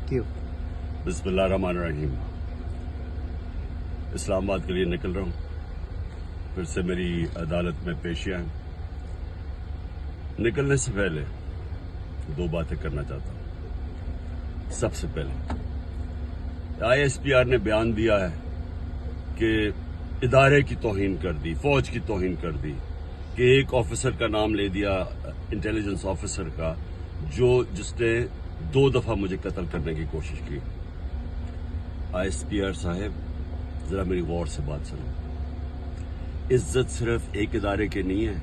बिस्मिल्लाहिर्रहमानिर्रहीम। इस्लामाबाद के लिए निकल रहा हूँ। फिर से मेरी अदालत में पेशियां हैं। निकलने से पहले दो बातें करना चाहता हूँ। सबसे पहले ISPR ने बयान दिया है कि इदारे की तौहीन कर दी, फौज की तौहीन कर दी, कि एक ऑफिसर का नाम ले दिया, इंटेलिजेंस ऑफिसर का, जिसने 2 दफा मुझे कत्ल करने की कोशिश की। ISPR साहब, जरा मेरी गौर से बात सुनो। इज्जत सिर्फ एक इदारे की नहीं है,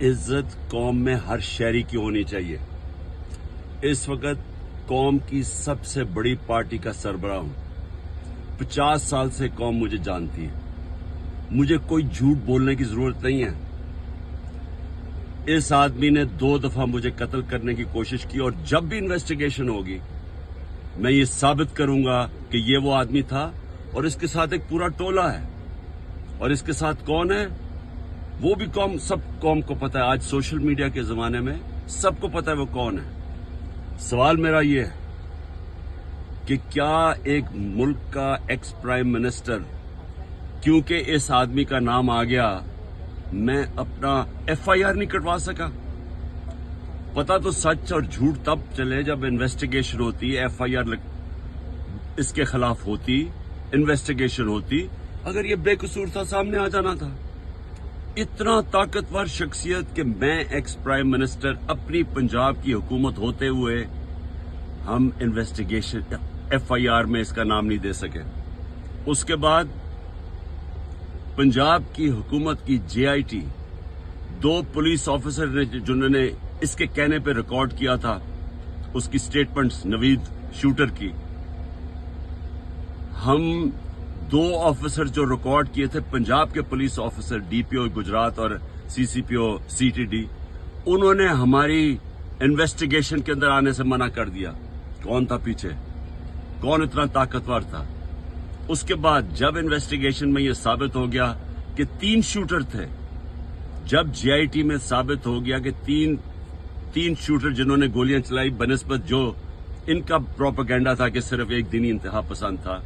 इज्जत कौम में हर शहरी की होनी चाहिए। इस वक्त कौम की सबसे बड़ी पार्टी का सरबराह हूं। 50 साल से कौम मुझे जानती है। मुझे कोई झूठ बोलने की जरूरत नहीं है। इस आदमी ने 2 दफा मुझे कत्ल करने की कोशिश की, और जब भी इन्वेस्टिगेशन होगी मैं ये साबित करूंगा कि ये वो आदमी था, और इसके साथ एक पूरा टोला है। और इसके साथ कौन है वो भी सब कौम को पता है। आज सोशल मीडिया के जमाने में सबको पता है वो कौन है। सवाल मेरा ये है कि क्या एक मुल्क का एक्स प्राइम मिनिस्टर, क्योंकि इस आदमी का नाम आ गया, मैं अपना FIR नहीं कटवा सका? पता तो सच और झूठ तब चले जब इन्वेस्टिगेशन होती, FIR इसके खिलाफ होती, इन्वेस्टिगेशन होती। अगर ये बेकसूर था, सामने आ जाना था। इतना ताकतवर शख्सियत कि मैं एक्स प्राइम मिनिस्टर, अपनी पंजाब की हुकूमत होते हुए हम इन्वेस्टिगेशन FIR में इसका नाम नहीं दे सके। उसके बाद पंजाब की हुकूमत की JIT, 2 पुलिस ऑफिसर ने जिन्होंने इसके कहने पे रिकॉर्ड किया था उसकी स्टेटमेंट्स, नवीद शूटर की, हम 2 ऑफिसर जो रिकॉर्ड किए थे, पंजाब के पुलिस ऑफिसर DPO गुजरात और CCPO CTD, उन्होंने हमारी इन्वेस्टिगेशन के अंदर आने से मना कर दिया। कौन था पीछे? कौन इतना ताकतवर था? उसके बाद जब इन्वेस्टिगेशन में यह साबित हो गया कि 3 शूटर थे, जब JIT में साबित हो गया कि तीन शूटर जिन्होंने गोलियां चलाई, बनिस्बत जो इनका प्रोपेगेंडा था कि सिर्फ एक दिनी इंतहा पसंद था,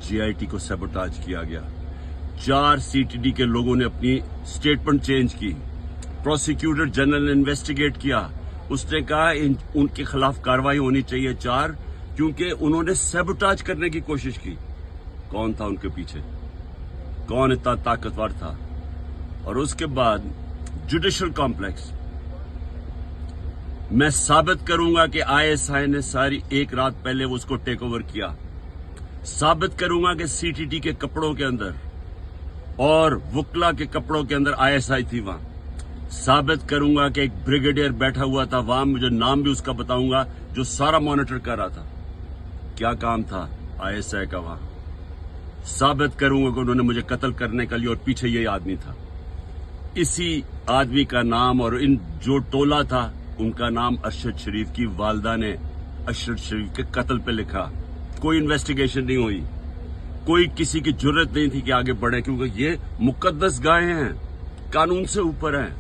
JIT को सैबोटाज किया गया। 4 CTD के लोगों ने अपनी स्टेटमेंट चेंज की। प्रोसिक्यूटर जनरल ने इन्वेस्टिगेट किया। उसने कहा उनके खिलाफ कार्रवाई होनी चाहिए 4, क्योंकि उन्होंने सैबोटाज करने की कोशिश की। कौन था उनके पीछे? कौन इतना ताकतवर था? और उसके बाद जुडिशल कॉम्प्लेक्स, मैं साबित करूंगा कि ISI ने सारी एक रात पहले उसको टेक ओवर किया। साबित करूंगा कि CTD के कपड़ों के अंदर और वुकला के कपड़ों के अंदर ISI थी वहां। साबित करूंगा कि एक ब्रिगेडियर बैठा हुआ था वहां, मुझे नाम भी उसका बताऊंगा, जो सारा मॉनिटर कर रहा था। क्या काम था ISI का वहां? साबित करूंगा कि उन्होंने मुझे कत्ल करने के लिए, और पीछे यही आदमी था। इसी आदमी का नाम और इन जो टोला था उनका नाम अरशद शरीफ की वालदा ने अरशद शरीफ के कत्ल पे लिखा। कोई इन्वेस्टिगेशन नहीं हुई, कोई किसी की जुर्रत नहीं थी कि आगे बढ़े, क्योंकि ये मुकद्दस गाय हैं, कानून से ऊपर हैं।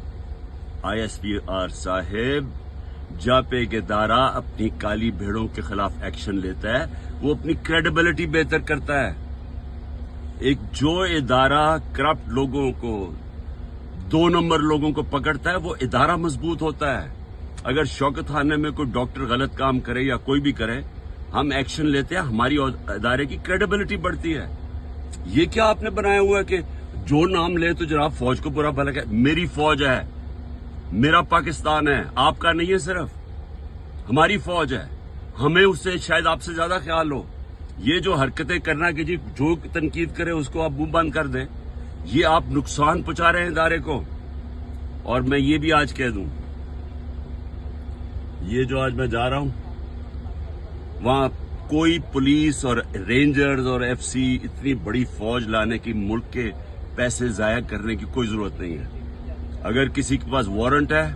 ISPR साहेब, जब एक इदारा अपनी काली भेड़ों के खिलाफ एक्शन लेता है, वो अपनी क्रेडिबिलिटी बेहतर करता है। एक जो इदारा करप्ट लोगों को, 2 नंबर लोगों को पकड़ता है, वो इदारा मजबूत होता है। अगर शौकत खाने में कोई डॉक्टर गलत काम करे या कोई भी करे, हम एक्शन लेते हैं, हमारी इदारे की क्रेडिबिलिटी बढ़ती है। ये क्या आपने बनाया हुआ है कि जो नाम ले तो जनाब फौज को बुरा भला कहे? मेरी फौज है, मेरा पाकिस्तान है, आपका नहीं है। सिर्फ हमारी फौज है, हमें उससे शायद आपसे ज्यादा ख्याल हो। ये जो हरकतें करना कि जी जो तनकीद करे उसको आप मुंह बंद कर दें, ये आप नुकसान पहुंचा रहे हैं इदारे को। और मैं ये भी आज कह दूं, ये जो आज मैं जा रहा हूं, वहां कोई पुलिस और रेंजर्स और FC इतनी बड़ी फौज लाने की, मुल्क के पैसे जाया करने की कोई जरूरत नहीं है। अगर किसी के पास वारंट है,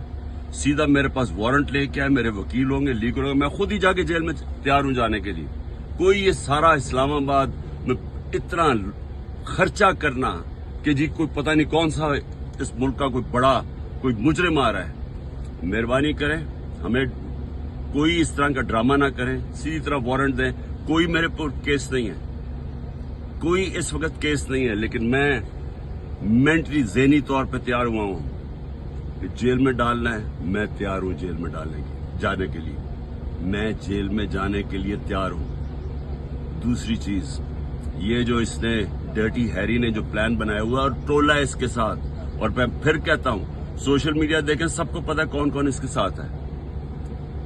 सीधा मेरे पास वारंट लेके आए, मेरे वकील होंगे, लीगल होंगे, मैं खुद ही जाके जेल में तैयार हूं जाने के लिए। कोई ये सारा इस्लामाबाद में इतना खर्चा करना कि जी कोई पता नहीं कौन सा इस मुल्क का कोई बड़ा कोई मुजरिम आ रहा है, मेहरबानी करें, हमें कोई इस तरह का ड्रामा ना करें, सीधी तरह वारंट दें। कोई मेरे पर केस नहीं है, कोई इस वक्त केस नहीं है, लेकिन मैं मेंटली ज़हनी तौर पे तैयार हुआ हूं कि जेल में डालना है, मैं तैयार हूं जेल में जाने के लिए, मैं जेल में जाने के लिए तैयार हूं। दूसरी चीज, ये जो इसने डर्टी हैरी ने जो प्लान बनाया हुआ और टोला है इसके साथ, और मैं फिर कहता हूं सोशल मीडिया देखें, सबको पता है कौन कौन इसके साथ है।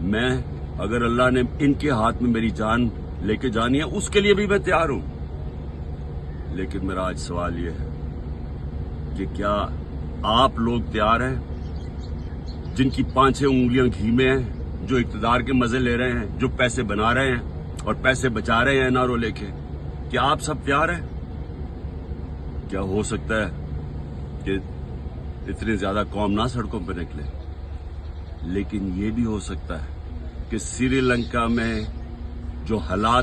मैं, अगर अल्लाह ने इनके हाथ में मेरी जान लेके जानी है, उसके लिए भी मैं तैयार हूं। लेकिन मेरा आज सवाल ये है कि क्या आप लोग तैयार हैं, जिनकी 5-6 उंगलियां घी में हैं, जो इक्तदार के मजे ले रहे हैं, जो पैसे बना रहे हैं और पैसे बचा रहे हैं एनआरओ लेके, क्या आप सब तैयार हैं? क्या हो सकता है कि इतनी ज्यादा कौम ना सड़कों पर निकले, लेकिन ये भी हो सकता है कि श्रीलंका में जो हालात